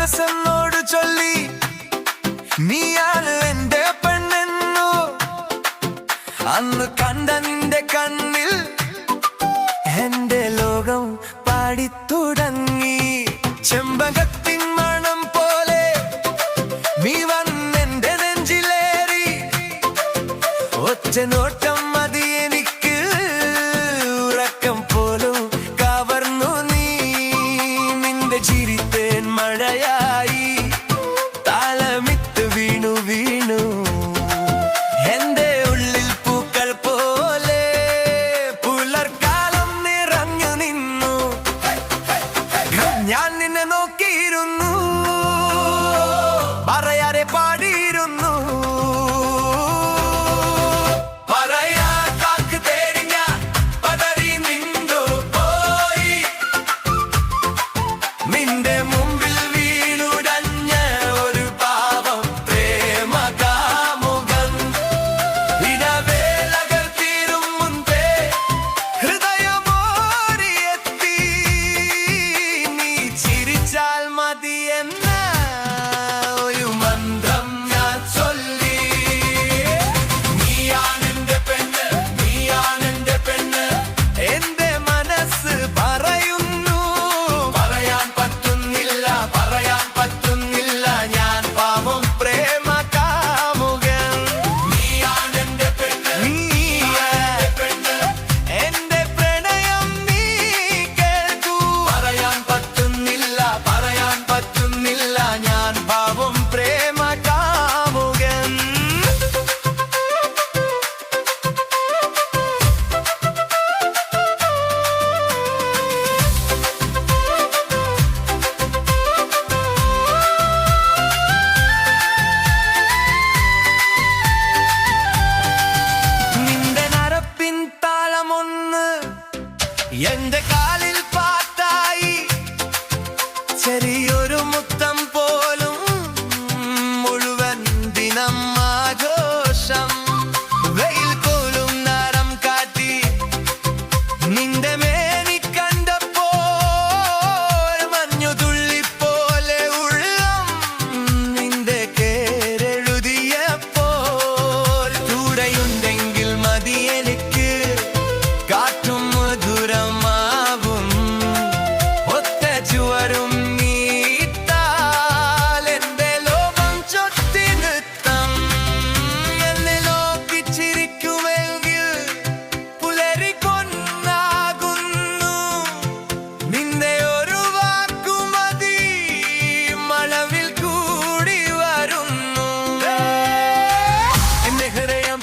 മനസ്സെന്നോട് ചൊല്ലി നീയാണ് എന്റെ പെണ്ണെന്നു. അന്ന് കണ്ട നിന്റെ കണ്ണിൽ എന്റെ ലോകം പാടിത്തുടങ്ങി. ചെമ്പകത്തിൻ മണം പോലെ നീ വന്നെന്റെ നെഞ്ചിലേറി. ഒറ്റ നോട്ടം മതി എനിക്ക്, ഉറക്കം പോലും കവർന്നു നീ. നിന്റെ ചിരിത്തേൻ മഴയായി താളമിട്ട് വീണു വീണു എന്റെ ഉള്ളിൽ പൂക്കൾ പോലെ. പുലർക്കാലം നിറഞ്ഞു നിന്നു, ഞാൻ നിന്നെ നോക്കിയിരുന്നു, പറയാതെ പാടിയിരുന്നു. നിന്റെ മുമ്പിൽ വീണുടഞ്ഞ ഒരു പാവം പ്രേമ കാമുകൻ. ഇടവേളകൾ തീരും മുൻപേ ഹൃദയമോടിയെത്തി. നീ ചിരിച്ചാൽ മതി എന്ന ഒരു മന്ത്രം ഞാൻ ചൊല്ലി. നീയാണെന്റെ പെണ്ണ്, നീയാണെന്റെ പെണ്ണ്, എന്റെ മനസ്സ് പറയുന്നു. പറയാൻ പറ്റുന്നില്ല, ഞാൻ പാവം പ്രേമ കാമുകൻ. നീയാണെന്റെ പെണ്ണ്, നീയാണെന്റെ പെണ്ണ്, എന്റെ പ്രണയം നീ കേൾക്കൂ. പറയാൻ പറ്റുന്നില്ല, ഞാൻ പാവം പ്രേമ കാമുകൻ. എന്റെ കാലിൽ പാട്ടായി, ചെറിയൊരു മുത്തം പോലും മുഴുവൻ ദിനം ആഘോഷം. വെയിൽ പോലും നരം കാട്ടി നിന്റെ മേനി കണ്ടപ്പോൾ മഞ്ഞുതുള്ളി പോലെ ഉള്ളം നിന്റെ പേരെഴുതിയപ്പോൾ. കൂടെയുണ്ടെങ്കിൽ മതി എനിക്ക്, കാറ്റും മധുരമാവും ഒത്ത ചുവരും നീട്ടാൽ എന്റെ ലോകം ചൊത്തി നൃത്തം. എന്നെ ലോകിച്ചിരിക്കുമെങ്കിൽ പുലരി കൊന്നാകുന്നു. നിന്റെ ഒരു വാക്കുമതി മഴവിൽ കൂടി വരുന്നു. എന്റെ ഹൃദയം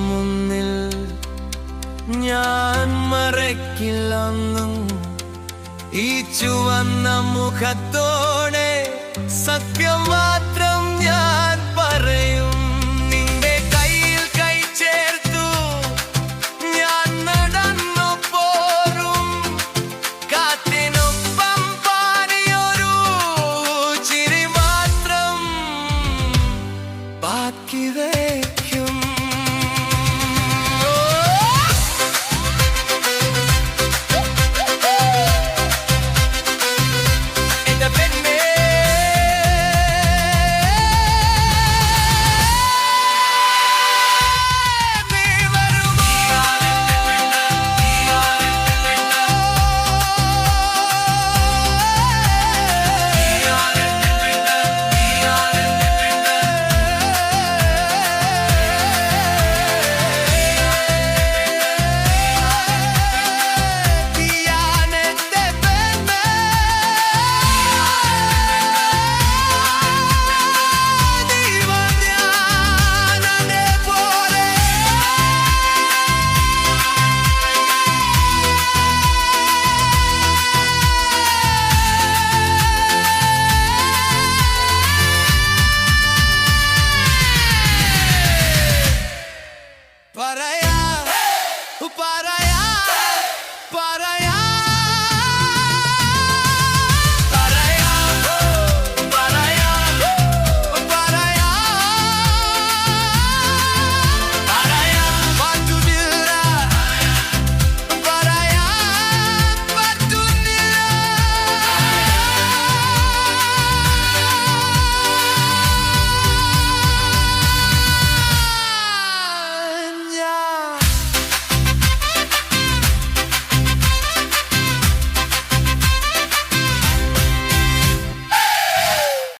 മുന്നിൽ ഞാൻ മറക്കില്ലെന്നും ഈ ചുവന്ന മുഖത്തോടെ സത്യം മാത്രം ഞാൻ പറയും. നിന്റെ കയ്യിൽ കൈ ചേർത്തു ഞാൻ നടന്നു പോരും. കാറ്റിനൊപ്പം പാടിയൊരു ചിരി മാത്രം ബാക്കി